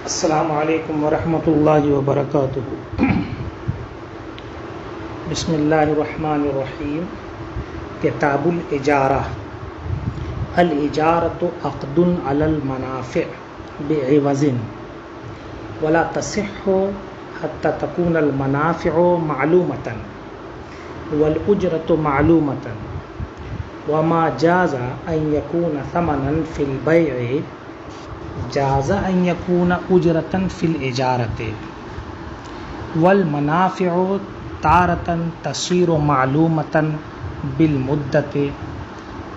السلام علیکم ورحمۃ اللہ وبرکاتہ۔ بسم اللہ الرحمن الرحیم۔ کتاب الاجارہ۔ الاجارۃ عقد علی المنافع بعوض ولا تصح حتى تكون المنافع معلومة والأجرة معلومة وما جاز أن يكون ثمنا في البيع جاز أن يكون أجرة في الإجارة والمنافع تارة تصير معلومة بالمدة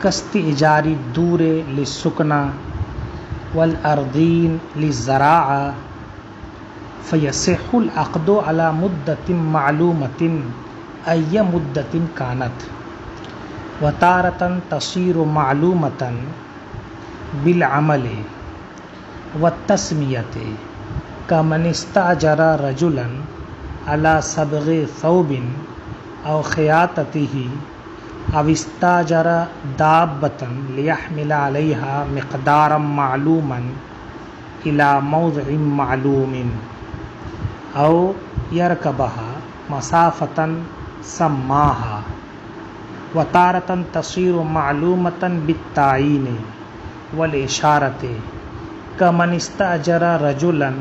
كاستئجار الدور للسكنى والأرضين للزراعة فيصح العقد على مدة معلومة أي مدة كانت وتارة تصير معلومة بالعمل والتسمية كمن استأجر رجلا على صبغ ثوب أو خياطته أو استأجر دابة ليحمل عليها مقدارا معلوما إلى موضع معلوم أو يركبها مسافة سماها وتارة تصير معلومة بالتعيين والإشارة كمن استأجر رجلا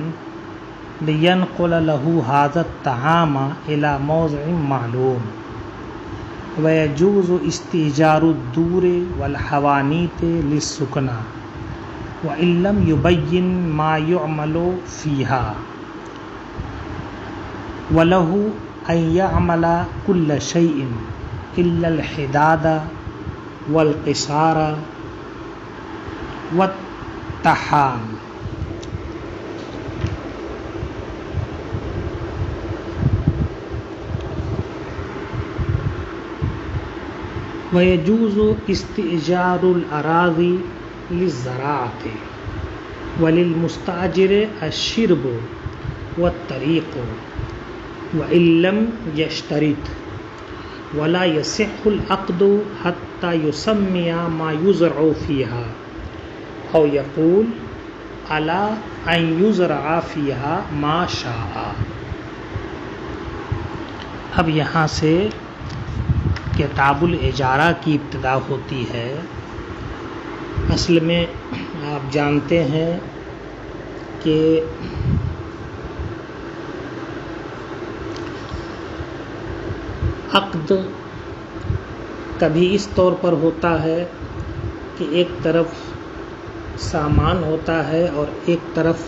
لينقل له هذا الطعام إلى موضع معلوم ويجوز استئجار الدور والحوانيت للسكنى وإن لم يبين ما يعمل فيها وله أن يعمل كل شيء إلا الحداد والقصار والتحام۔ ويجوز استئجار الأراضي للزراعة وللمستأجر الشرب والطريق وإن لم يشترط ولا يصح العقد حتى يسمي ما يزرع فيها أو يقول على أن يزرع فيها ما شاء۔ اب یہاں سے کتاب الاجارہ کی ابتدا ہوتی ہے۔ اصل میں آپ جانتے ہیں کہ عقد کبھی اس طور پر ہوتا ہے کہ ایک طرف سامان ہوتا ہے اور ایک طرف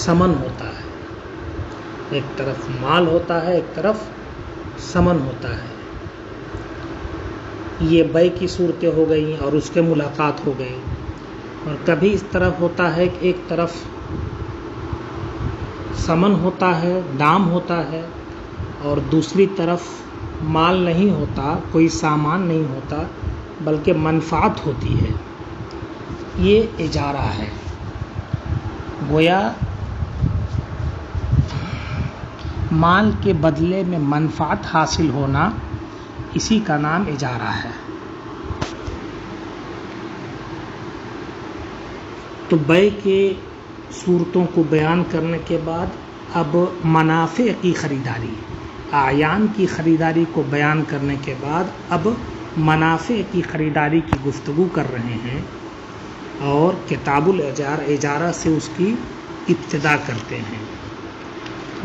ثمن ہوتا ہے، ایک طرف مال ہوتا ہے ایک طرف ثمن ہوتا ہے۔ یہ بیع کی صورتیں ہو گئیں اور اس کے ملاقات ہو گئی۔ اور کبھی اس طرف ہوتا ہے کہ ایک طرف ثمن ہوتا ہے، دام ہوتا ہے، اور دوسری طرف مال نہیں ہوتا، کوئی سامان نہیں ہوتا بلکہ منفعت ہوتی ہے۔ یہ اجارہ ہے۔ گویا مال کے بدلے میں منفعت حاصل ہونا، اسی کا نام اجارہ ہے۔ تو بیع کے صورتوں کو بیان کرنے کے بعد اب منافع کی خریداری، اعیان کی خریداری کو بیان کرنے کے بعد اب منافع کی خریداری کی گفتگو کر رہے ہیں، اور کتاب الاجارہ سے اس کی ابتدا کرتے ہیں۔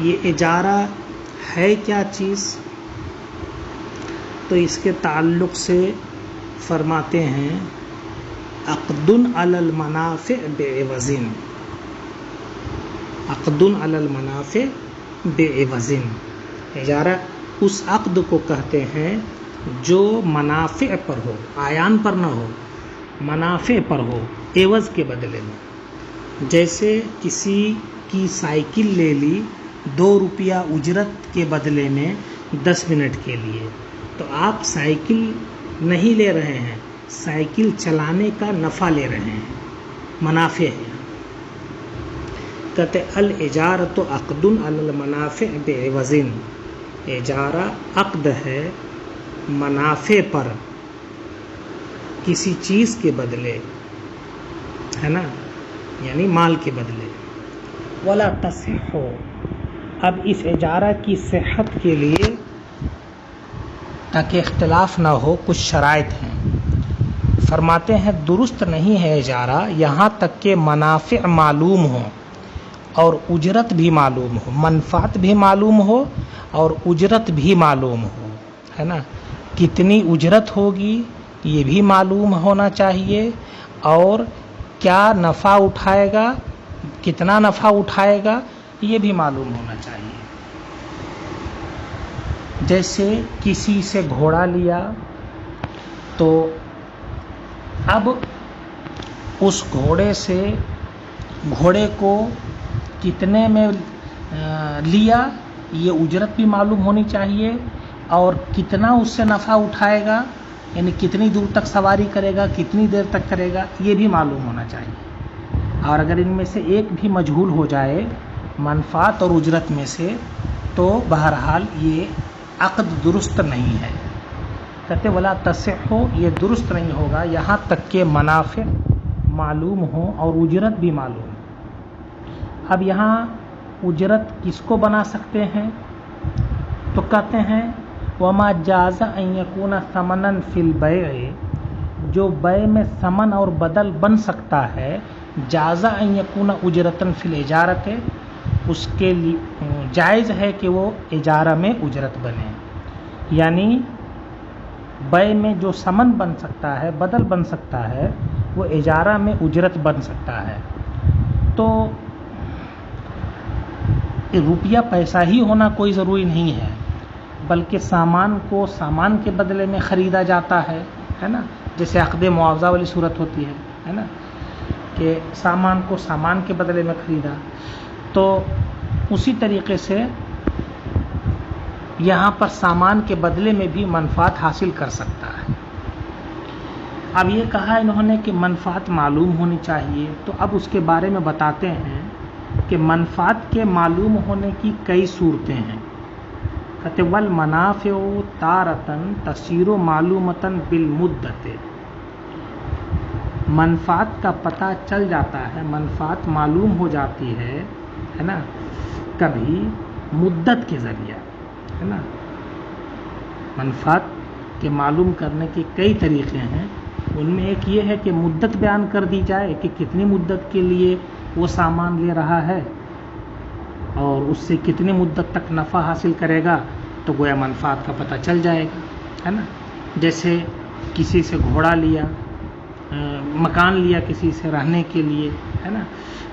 یہ اجارہ ہے کیا چیز؟ تو اس کے تعلق سے فرماتے ہیں عقد علی المنافع بعوض۔ عقد علی المنافع بعوض، اجارہ اس عقد کو کہتے ہیں جو منافع پر ہو، اعیان پر نہ ہو، منافع پر ہو، عوض کے بدلے میں۔ جیسے کسی کی سائیکل لے لی 2 روپیہ اجرت کے بدلے میں 10 منٹ کے لیے، تو آپ سائیکل نہیں لے رہے ہیں، سائیکل چلانے کا نفع لے رہے ہیں، منافع ہے۔ کہتے الاجارۃ عقد علی المنافع بعوض، اجارہ عقد ہے منافع پر کسی چیز کے بدلے، ہے نا۔ یعنی مال کے بدلے. ولا تصح، اب اس اجارہ کی صحت کے لیے تاکہ اختلاف نہ ہو کچھ شرائط ہیں. فرماتے ہیں درست نہیں ہے اجارہ یہاں تک کہ منافع معلوم ہو اور اجرت بھی معلوم ہو، منفعت بھی معلوم ہو اور اجرت بھی معلوم ہو، ہے نا. کتنی اجرت ہوگی یہ بھی معلوم ہونا چاہیے، اور کیا نفع اٹھائے گا، کتنا نفع اٹھائے گا یہ بھی معلوم ہونا چاہیے. جیسے کسی سے گھوڑا لیا تو اب اس گھوڑے کو کتنے میں لیا یہ اجرت بھی معلوم ہونی چاہیے، اور کتنا اس سے نفع اٹھائے گا، یعنی کتنی دور تک سواری کرے گا، کتنی دیر تک کرے گا یہ بھی معلوم ہونا چاہیے. اور اگر ان میں سے ایک بھی مجہول ہو جائے منفعت اور اجرت میں سے تو بہرحال یہ عقد درست نہیں ہے. کہتے ولا تصح، یہ درست نہیں ہوگا یہاں تک کہ منافع معلوم ہو اور اجرت بھی معلوم ہو. اب یہاں اجرت کس کو بنا سکتے ہیں؟ تو کہتے ہیں وما جاز ان یکون ثمنا فی البیع، جو بیع میں ثمن اور بدل بن سکتا ہے، جاز ان یکون اجرتا فی الاجارۃ، اس کے لیے جائز ہے کہ وہ اجارہ میں اجرت بنے. یعنی بیع میں جو ثمن بن سکتا ہے، بدل بن سکتا ہے، وہ اجارہ میں اجرت بن سکتا ہے. تو روپیہ پیسہ ہی ہونا کوئی ضروری نہیں ہے، بلکہ سامان کو سامان کے بدلے میں خریدا جاتا ہے نا. جیسے عقد معاوضہ والی صورت ہوتی ہے نا، کہ سامان کو سامان کے بدلے میں خریدا. تو اسی طریقے سے یہاں پر سامان کے بدلے میں بھی منفعت حاصل کر سکتا ہے. اب یہ کہا انہوں نے کہ منفعت معلوم ہونی چاہیے، تو اب اس کے بارے میں بتاتے ہیں کہ منفعت کے معلوم ہونے کی کئی صورتیں ہیں. کہتے والمنافع تارتن تصیر معلومتاً بالمدت، منفعت کا پتہ چل جاتا ہے، منفعت معلوم ہو جاتی ہے نا، کبھی مدت کے ذریعہ، ہے نا. منفعت کے معلوم کرنے کے کئی طریقے ہیں، ان میں ایک یہ ہے کہ مدت بیان کر دی جائے کہ کتنی مدت کے لیے وہ سامان لے رہا ہے اور اس سے کتنی مدت تک نفع حاصل کرے گا، تو گویا منفعت کا پتہ چل جائے گا، ہے نا. جیسے کسی سے گھوڑا لیا، مکان لیا کسی سے رہنے کے لیے، ہے نا،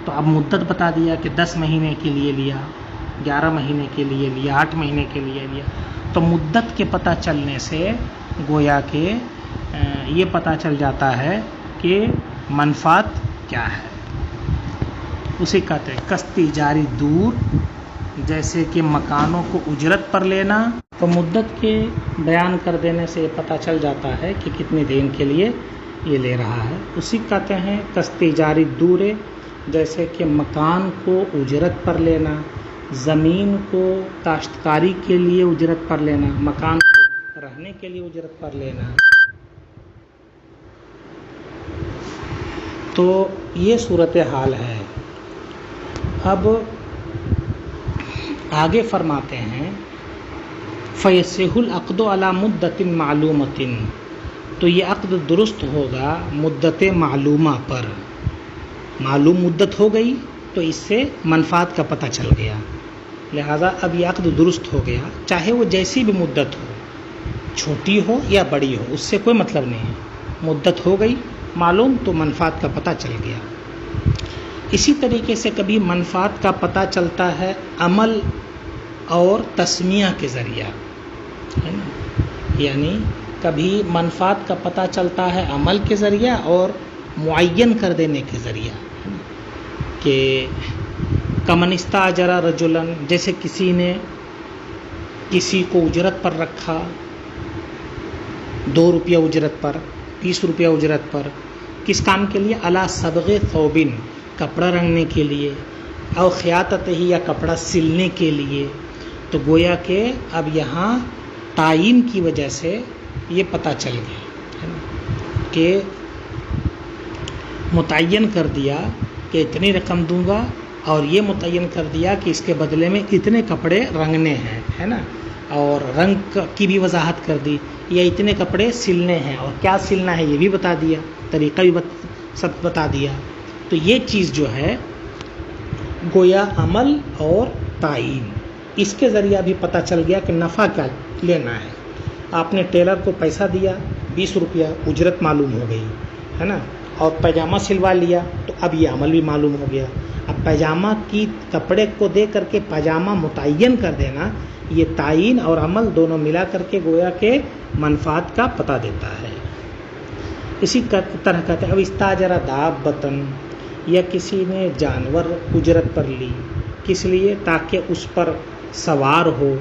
تو اب مدت بتا دیا کہ 10 مہینے کے لیے لیا، 11 مہینے کے لیے لیا، 8 مہینے کے لیے لیا. تو مدت کے پتہ چلنے سے گویا کہ یہ پتہ چل جاتا ہے کہ منفعت کیا ہے. اسے کہتے ہیں قسط جاری دور، جیسے کہ مکانوں کو اجرت پر لینا، تو مدت کے بیان کر دینے سے یہ پتہ چل جاتا ہے کہ کتنے دن کے لیے یہ لے رہا ہے. اسی کہتے ہیں قسط جاری دور، جیسے کہ مکان کو اجرت پر لینا، زمین کو کاشتکاری کے لیے اجرت پر لینا، مکان کو رہنے کے لیے اجرت پر لینا. تو یہ صورتحال ہے. اب آگے فرماتے ہیں فَيَصِحُ الْعَقْدُ عَلَى مُدَّةٍ مَعْلُومَةٍ، تو یہ عقد درست ہوگا مدت معلومہ پر. معلوم مدت ہو گئی تو اس سے منفعت کا پتہ چل گیا، لہذا اب یہ عقد درست ہو گیا، چاہے وہ جیسی بھی مدت ہو، چھوٹی ہو یا بڑی ہو، اس سے کوئی مطلب نہیں ہے. مدت ہو گئی معلوم تو منفعت کا پتہ چل گیا. اسی طریقے سے کبھی منفعت کا پتہ چلتا ہے عمل اور تسمیہ کے ذریعہ، ہے نا. یعنی کبھی منفعت کا پتہ چلتا ہے عمل کے ذریعہ اور معین کر دینے کے ذریعہ، کہ کمن استاجر رجلا، جیسے کسی نے کسی کو اجرت پر رکھا، 2 روپیہ اجرت پر، 20 روپیہ اجرت پر، کس کام کے لیے؟ علی صبغ ثوبن، کپڑا رنگنے کے لیے، او خیاطت ہی، یا کپڑا سلنے کے لیے. تو گویا کہ اب یہاں تعین کی وجہ سے یہ پتہ چل گیا، ہے نا، کہ متعین کر دیا کہ اتنی رقم دوں گا، اور یہ متعین کر دیا کہ اس کے بدلے میں اتنے کپڑے رنگنے ہیں، ہے نا، اور رنگ کی بھی وضاحت کر دی، یا اتنے کپڑے سلنے ہیں، اور کیا سلنا ہے یہ بھی بتا دیا، طریقہ بھی سب بتا دیا۔ تو یہ چیز جو ہے گویا عمل اور تعین، اس کے ذریعہ بھی پتہ چل گیا کہ نفع کیا لینا ہے۔ آپ نے ٹیلر کو پیسہ دیا 20 روپیہ، اجرت معلوم ہو گئی، ہے نا، اور پیجامہ سلوا لیا تو اب یہ عمل بھی معلوم ہو گیا۔ اب پیجامہ کی کپڑے کو دے کر کے پیجامہ متعین کر دینا، یہ تعین اور عمل دونوں ملا کر کے گویا کہ منفعت کا پتہ دیتا ہے۔ اسی طرح کہتے ہیں اب استاجر دابتن، یا کسی نے جانور اجرت پر لی، کس لیے؟ تاکہ اس پر سوار ہو،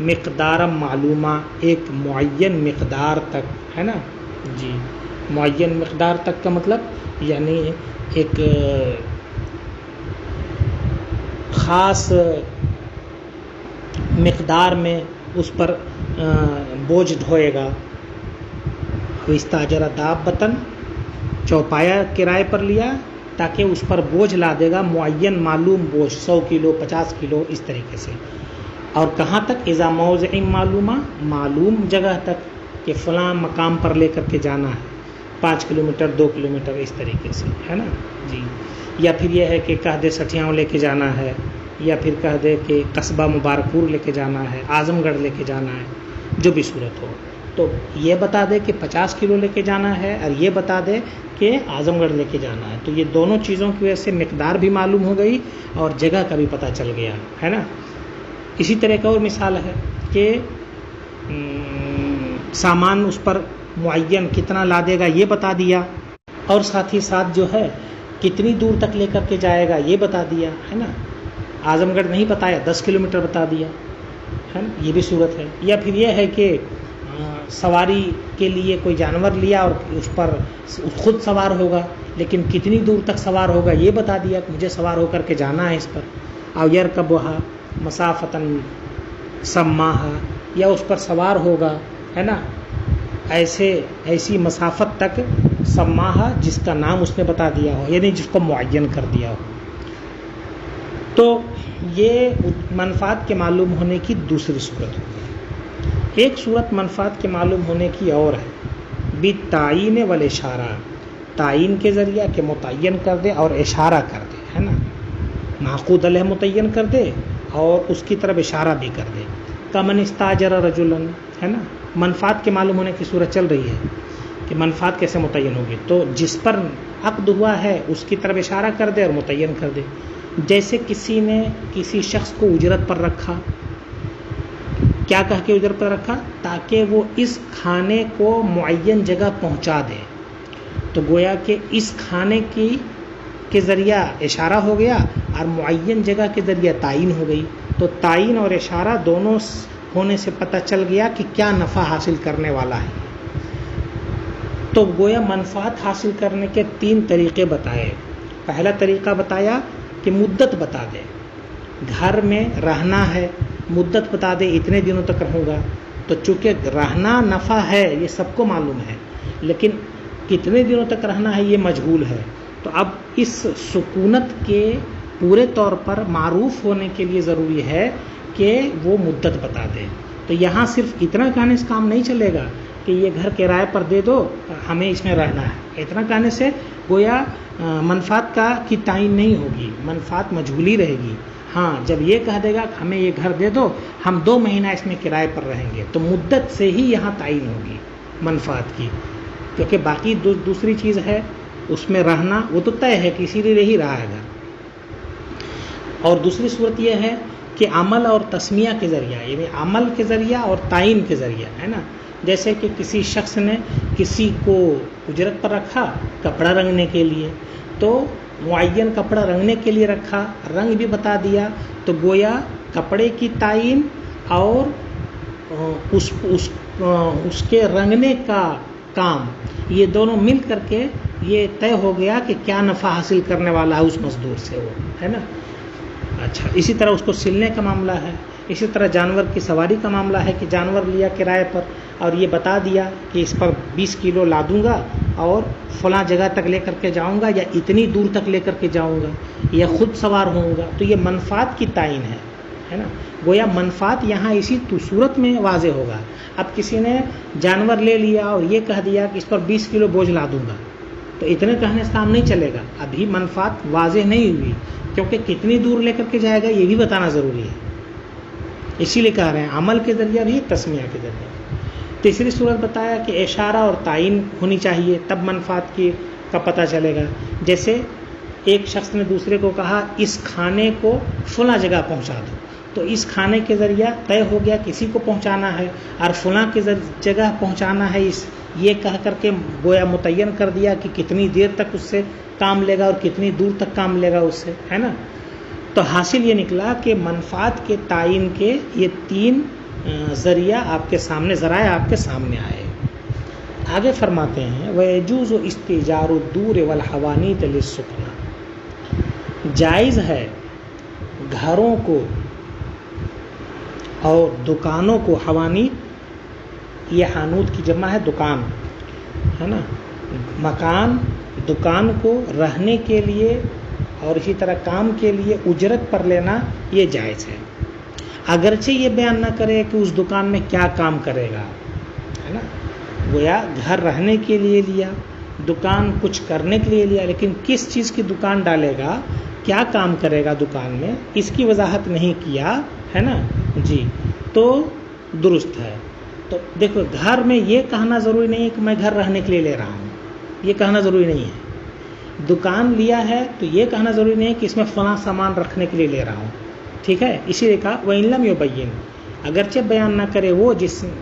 مقدار معلومہ، ایک معین مقدار تک، ہے نا جی، معین مقدار تک کا مطلب یعنی ایک خاص مقدار میں اس پر بوجھ ڈھوئے گا۔ استاجر دابتن، چوپایا کرائے پر لیا تاکہ اس پر بوجھ لا دے گا، معین معلوم بوجھ، 100 کلو 50 کلو اس طریقے سے، اور کہاں تک؟ اذا موضع معلومہ، معلوم جگہ تک، کہ فلاں مقام پر لے کر کے جانا ہے، 5 کلومیٹر 2 کلومیٹر اس طریقے سے، ہے نا جی۔ یا پھر یہ ہے کہ کہہ دے سٹھیاؤں لے کے جانا ہے، یا پھر کہہ دے کہ قصبہ مبارکپور لے کے جانا ہے، اعظم گڑھ لے کے جانا ہے، جو بھی صورت ہو، تو یہ بتا دے کہ 50 کلو لے کے جانا ہے، اور یہ بتا دے کہ اعظم گڑھ لے کے جانا ہے، تو یہ دونوں چیزوں کی وجہ سے مقدار بھی معلوم ہو گئی اور جگہ کا بھی پتہ چل گیا، ہے نا۔ اسی طرح کا اور مثال ہے کہ سامان اس پر معین کتنا لا دے گا یہ بتا دیا، اور ساتھ ہی ساتھ جو ہے کتنی دور تک لے کر کے جائے گا یہ بتا دیا، ہے نا۔ اعظم گڑھ نہیں بتایا، 10 کلومیٹر بتا دیا، ہے نا، یہ بھی صورت ہے۔ یا پھر یہ ہے کہ سواری کے لیے کوئی جانور لیا اور اس پر خود سوار ہوگا، لیکن کتنی دور تک سوار ہوگا یہ بتا دیا کہ مجھے سوار ہو کر کے جانا ہے اس پر۔ او یرکبھا مسافتاً سماہا، یا اس پر سوار ہوگا، ہے نا، ایسی مسافت تک سماہا جس کا نام اس نے بتا دیا ہو، یعنی جس کو معین کر دیا ہو۔ تو یہ منفعت کے معلوم ہونے کی دوسری صورت ہوگی۔ ایک صورت منفعت کے معلوم ہونے کی اور ہے بالتعین والاشارہ، تعین کے ذریعہ کہ متعین کر دے اور اشارہ کر دے، ہے نا، معقود علیہ متعین کر دے اور اس کی طرف اشارہ بھی کر دے۔ کمن استاجر رجلا، ہے نا، منفعت کے معلوم ہونے کی صورت چل رہی ہے کہ منفعت کیسے متعین ہوگی، تو جس پر عقد ہوا ہے اس کی طرف اشارہ کر دے اور متعین کر دے۔ جیسے کسی نے کسی شخص کو اجرت پر رکھا، کیا کہہ کے اجرت پر رکھا؟ تاکہ وہ اس کھانے کو معین جگہ پہنچا دے، تو گویا کہ اس کھانے کے ذریعہ اشارہ ہو گیا اور معین جگہ کے ذریعہ تعین ہو گئی، تو تعین اور اشارہ دونوں ہونے سے پتہ چل گیا کہ کیا نفع حاصل کرنے والا ہے۔ تو گویا منفعت حاصل کرنے کے 3 طریقے بتائے۔ پہلا طریقہ بتایا کہ مدت بتا دے، گھر میں رہنا ہے، مدت بتا دے اتنے دنوں تک رہوں گا، تو چونکہ رہنا نفع ہے یہ سب کو معلوم ہے، لیکن کتنے دنوں تک رہنا ہے یہ مجہول ہے، تو اب اس سکونت کے پورے طور پر معروف ہونے کے لیے ضروری ہے کہ وہ مدت بتا دے۔ تو یہاں صرف اتنا کہنے سے کام نہیں چلے گا کہ یہ گھر کرائے پر دے دو ہمیں اس میں رہنا ہے، اتنا کہنے سے گویا منفعت کی تعین نہیں ہوگی، منفعت مجہولی رہے گی۔ ہاں جب یہ کہہ دے گا کہ ہمیں یہ گھر دے دو ہم 2 مہینہ اس میں کرائے پر رہیں گے، تو مدت سے ہی یہاں تعین ہوگی منفعت کی، کیونکہ باقی دوسری چیز ہے اس میں رہنا، وہ تو طے ہے کہ اسی لیے رہ ہی رہا ہے گھر۔ اور دوسری صورت یہ ہے کہ عمل اور تسمیہ کے ذریعہ، یعنی عمل کے ذریعہ اور تعین کے ذریعہ، ہے نا، جیسے کہ کسی شخص نے کسی کو اجرت پر رکھا کپڑا رنگنے کے لیے، تو معین کپڑا رنگنے کے لیے رکھا، رنگ بھی بتا دیا، تو گویا کپڑے کی تعین اور اس کے رنگنے کا کام، یہ دونوں مل کر کے یہ طے ہو گیا کہ کیا نفع حاصل کرنے والا ہے اس مزدور سے وہ، ہے نا۔ اچھا، اسی طرح اس کو سلنے کا معاملہ ہے، اسی طرح جانور کی سواری کا معاملہ ہے کہ جانور لیا کرائے پر اور یہ بتا دیا کہ اس پر 20 کلو لا دوں گا اور فلاں جگہ تک لے کر کے جاؤں گا یا اتنی دور تک لے کر کے جاؤں گا یا خود سوار ہوں گا، تو یہ منفعت کی تعین ہے نا. گویا منفعت یہاں اسی صورت میں واضح ہوگا. اب کسی نے جانور لے لیا اور یہ کہہ دیا کہ اس پر 20 کلو بوجھ لا دوں گا، تو اتنے کہنے سے کام نہیں چلے گا. ابھی منفعت واضح نہیں ہوئی، کیونکہ کتنی دور لے کر کے جائے گا یہ بھی بتانا ضروری ہے. اسی لیے کہہ رہے ہیں عمل کے ذریعہ بھی، تسمیہ کے ذریعے. تیسری صورت بتایا کہ اشارہ اور تعین ہونی چاہیے، تب منفعت کا پتہ چلے گا. جیسے ایک شخص نے دوسرے کو کہا اس کھانے کو فلاں جگہ پہنچا دو، تو اس کھانے کے ذریعہ طے ہو گیا کسی کو پہنچانا ہے، اور فلاں کے جگہ پہنچانا ہے، یہ کہہ کر کے گویا متعین کر دیا کہ کتنی دیر تک اس سے کام لے گا اور کتنی دور تک کام لے گا اس سے، ہے نا. تو حاصل یہ نکلا کہ منفعت کے تعین کے یہ 3 ذریعہ آپ کے سامنے، ذرائع آپ کے سامنے آئے. آگے فرماتے ہیں وَيَجُوزُ اسْتِئْجَارُ الدُّورِ وَالْحَوَانِيطِ لِلسُّكْنَى، جائز ہے گھروں کو اور دکانوں کو، حوانیت یہ حانوت کی جمع ہے دکان، ہے نا. مکان، دکان کو رہنے کے لیے اور اسی طرح کام کے لیے اجرت پر لینا یہ جائز ہے، اگرچہ یہ بیان نہ کرے کہ اس دکان میں کیا کام کرے گا، ہے نا. گویا گھر رہنے کے لیے لیا، دکان کچھ کرنے کے لیے لیا، لیکن کس چیز کی دکان ڈالے گا، کیا کام کرے گا دکان میں، اس کی وضاحت نہیں کیا، ہے نا جی، تو درست ہے. تو دیکھو گھر میں یہ کہنا ضروری نہیں ہے کہ میں گھر رہنے کے لیے لے رہا ہوں، یہ کہنا ضروری نہیں ہے. دکان لیا ہے تو یہ کہنا ضروری نہیں ہے کہ اس میں فلاں سامان رکھنے کے لیے لے رہا ہوں، ٹھیک ہے. اسی لیے کہا وَإِن لَمْ يُبَيِّن، اگرچہ بیان نہ کرے وہ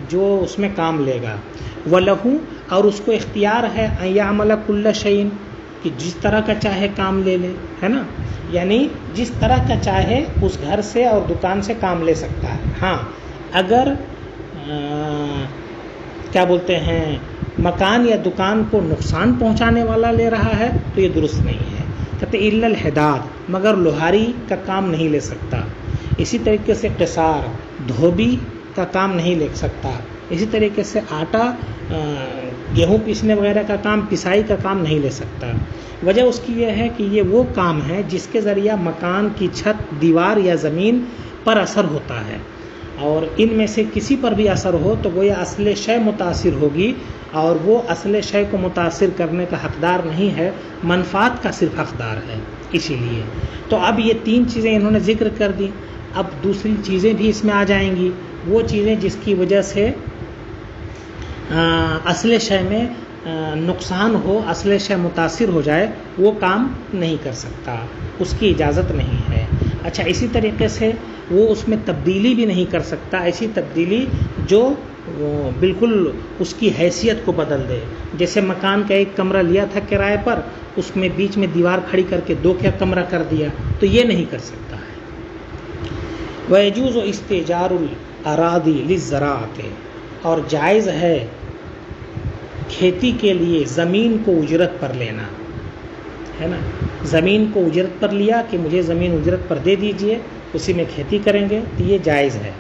جو اس میں کام لے گا. وَلَهُ، اور اس کو اختیار ہے أَن يَعْمَلَ كُلَّ شَيْءٍ، کہ جس طرح کا چاہے کام لے لے، ہے نا. یعنی جس طرح کا چاہے اس گھر سے اور دکان سے کام لے سکتا ہے. ہاں اگر کیا بولتے ہیں مکان یا دکان کو نقصان پہنچانے والا لے رہا ہے تو یہ درست نہیں ہے. کہتے الا الحداد، مگر لوہاری کا کام نہیں لے سکتا. اسی طریقے سے قصار، دھوبی کا کام نہیں لے سکتا. اسی طریقے سے آٹا، گیہوں پیسنے وغیرہ کا کام، پسائی کا کام نہیں لے سکتا. وجہ اس کی یہ ہے کہ یہ وہ کام ہے جس کے ذریعہ مکان کی چھت، دیوار یا زمین پر اثر ہوتا ہے، اور ان میں سے کسی پر بھی اثر ہو تو گویا اصل شے متاثر ہوگی، اور وہ اصل شے کو متاثر کرنے کا حقدار نہیں ہے، منفعت کا صرف حقدار ہے. اسی لیے تو اب یہ 3 چیزیں انہوں نے ذکر کر دی. اب دوسری چیزیں بھی اس میں آ جائیں گی، وہ چیزیں جس کی وجہ سے اصل شے میں نقصان ہو، اصل شے متاثر ہو جائے، وہ کام نہیں کر سکتا، اس کی اجازت نہیں ہے. اچھا، اسی طریقے سے وہ اس میں تبدیلی بھی نہیں کر سکتا، ایسی تبدیلی جو بالکل اس کی حیثیت کو بدل دے. جیسے مکان کا ایک کمرہ لیا تھا کرائے پر، اس میں بیچ میں دیوار کھڑی کر کے 2 کا کمرہ کر دیا، تو یہ نہیں کر سکتا ہے. وَيَجُوزُ اسْتِئْجَارُ الْأَرَاضِي لِلزَّرَاعَةِ، اور جائز ہے کھیتی کے لیے زمین کو اجرت پر لینا، ہے نا. زمین کو اجرت پر لیا کہ مجھے زمین اجرت پر دے دیجئے، اسی میں کھیتی کریں گے، تو یہ جائز ہے.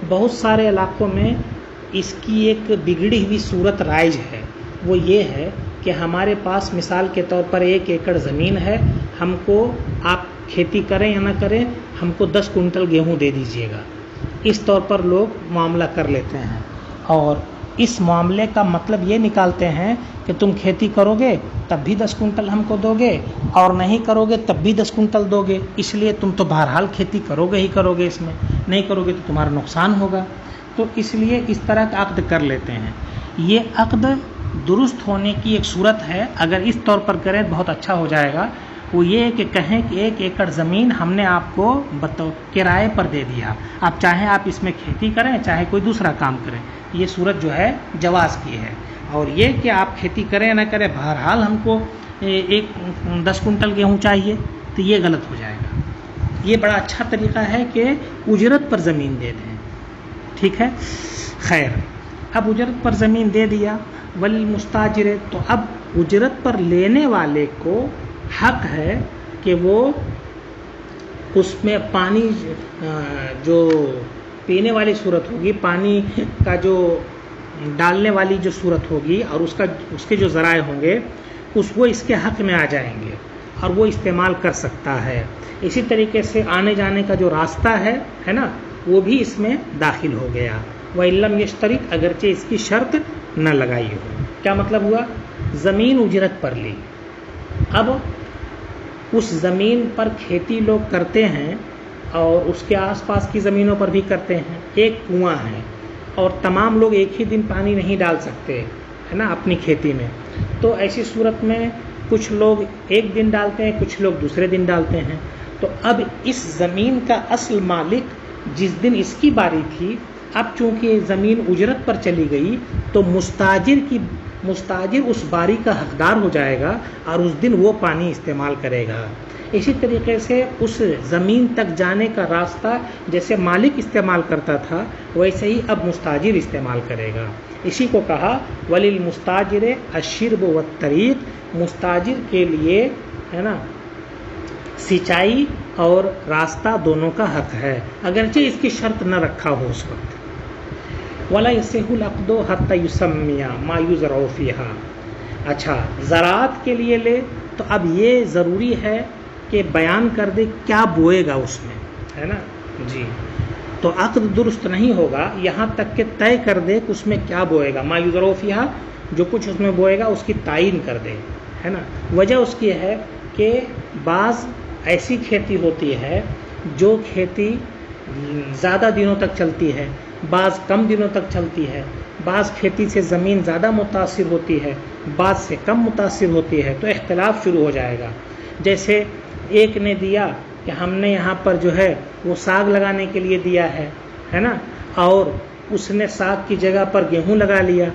بہت سارے علاقوں میں اس کی ایک بگڑی ہوئی صورت رائج ہے. وہ یہ ہے کہ ہمارے پاس مثال کے طور پر 1 ایکڑ زمین ہے، ہم کو آپ کھیتی کریں یا نہ کریں، ہم کو 10 کنٹل گیہوں دے دیجئے گا. اس طور پر لوگ معاملہ کر لیتے ہیں، اور اس معاملے کا مطلب یہ نکالتے ہیں کہ تم کھیتی کرو گے تب بھی 10 کنٹل ہم کو دو گے، اور نہیں کرو گے تب بھی 10 کنٹل دو گے، اس لیے تم تو بہرحال کھیتی کرو گے ہی کرو گے، اس میں نہیں کرو گے تو تمہارا نقصان ہوگا. تو اس لیے اس طرح کا عقد کر لیتے ہیں. یہ عقد درست ہونے کی ایک صورت ہے، اگر اس طور پر کریں بہت اچھا ہو جائے گا. وہ یہ کہ کہیں کہ 1 ایکڑ زمین ہم نے آپ کو کرائے پر دے دیا، آپ چاہیں آپ اس میں کھیتی کریں چاہے کوئی دوسرا کام کریں، یہ صورت جو ہے جواز کی ہے. اور یہ کہ آپ کھیتی کریں نہ کریں بہرحال ہم کو 10 کنٹل گیہوں چاہیے، تو یہ غلط ہو جائے گا. یہ بڑا اچھا طریقہ ہے کہ اجرت پر زمین دے دیں، ٹھیک ہے. خیر، اب اجرت پر زمین دے دیا، والمستاجر، تو اب اجرت پر لینے والے کو حق ہے کہ وہ اس میں پانی جو پینے والی صورت ہوگی، پانی کا جو ڈالنے والی جو صورت ہوگی اور اس کے جو ذرائع ہوں گے وہ اس کے حق میں آ جائیں گے اور وہ استعمال کر سکتا ہے. اسی طریقے سے آنے جانے کا جو راستہ ہے نا وہ بھی اس میں داخل ہو گیا. وَإِلَّمْ يَشْتَرِطْ اگرچہ اس کی شرط نہ لگائی ہو. کیا مطلب ہوا؟ زمین اجرت پر لی. اب اس زمین پر کھیتی لوگ کرتے ہیں اور اس کے آس پاس کی زمینوں پر بھی کرتے ہیں. ایک کنواں ہے اور تمام لوگ ایک ہی دن پانی نہیں ڈال سکتے ہے نا اپنی کھیتی میں. تو ایسی صورت میں کچھ لوگ ایک دن ڈالتے ہیں، کچھ لوگ دوسرے دن ڈالتے ہیں. تو اب اس زمین کا اصل مالک جس دن اس کی باری تھی، اب چونکہ زمین اجرت پر چلی گئی تو مستاجر اس باری کا حقدار ہو جائے گا اور اس دن وہ پانی استعمال کرے گا. اسی طریقے سے اس زمین تک جانے کا راستہ جیسے مالک استعمال کرتا تھا ویسے ہی اب مستاجر استعمال کرے گا. اسی کو کہا وَلِلْمُسْتَاجِرِ الشِّرْبُ وَالطَّرِيقُ، مستاجر کے لیے ہے نا سینچائی اور راستہ دونوں کا حق ہے اگرچہ اس کی شرط نہ رکھا ہو اس وقت. وَلَا يَصِحُّ الْعَقْدُ حَتَّى يُسَمِّيَ مَا يُزْرَعُ فِيهَا. اچھا زراعت کے لیے لے تو اب یہ ضروری ہے کہ بیان کر دے کیا بوئے گا اس میں ہے نا جی. تو عقد درست نہیں ہوگا یہاں تک کہ طے کر دے کہ اس میں کیا بوئے گا. ما یزرع فیہا، جو کچھ اس میں بوئے گا اس کی تعین کر دے ہے نا. وجہ اس کی ہے کہ بعض ایسی کھیتی ہوتی ہے جو کھیتی زیادہ دنوں تک چلتی ہے، بعض کم دنوں تک چلتی ہے. بعض کھیتی سے زمین زیادہ متاثر ہوتی ہے، بعض سے کم متاثر ہوتی ہے. تو اختلاف شروع ہو جائے گا. جیسے ایک نے دیا کہ ہم نے یہاں پر جو ہے وہ ساگ لگانے کے لیے دیا ہے نا، اور اس نے ساگ کی جگہ پر گیہوں لگا لیا.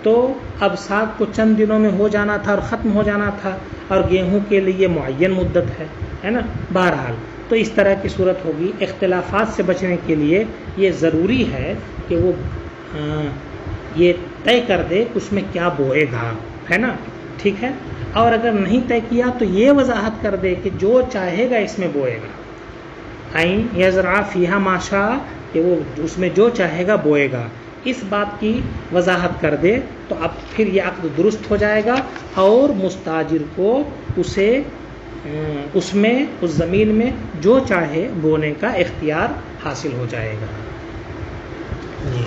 تو اب ساگ کو چند دنوں میں ہو جانا تھا اور ختم ہو جانا تھا، اور گیہوں کے لیے معین مدت ہے نا. بہرحال تو اس طرح کی صورت ہوگی. اختلافات سے بچنے کے لیے یہ ضروری ہے کہ وہ یہ طے کر دے اس میں کیا بوئے گا ہے نا. ٹھیک ہے. اور اگر نہیں طے کیا تو یہ وضاحت کر دے کہ جو چاہے گا اس میں بوئے گا. عین یزرع فیہا ما شاء، کہ وہ اس میں جو چاہے گا بوئے گا. اس بات کی وضاحت کر دے تو اب پھر یہ عقد درست ہو جائے گا اور مستاجر کو اس زمین میں جو چاہے بونے کا اختیار حاصل ہو جائے گا. جی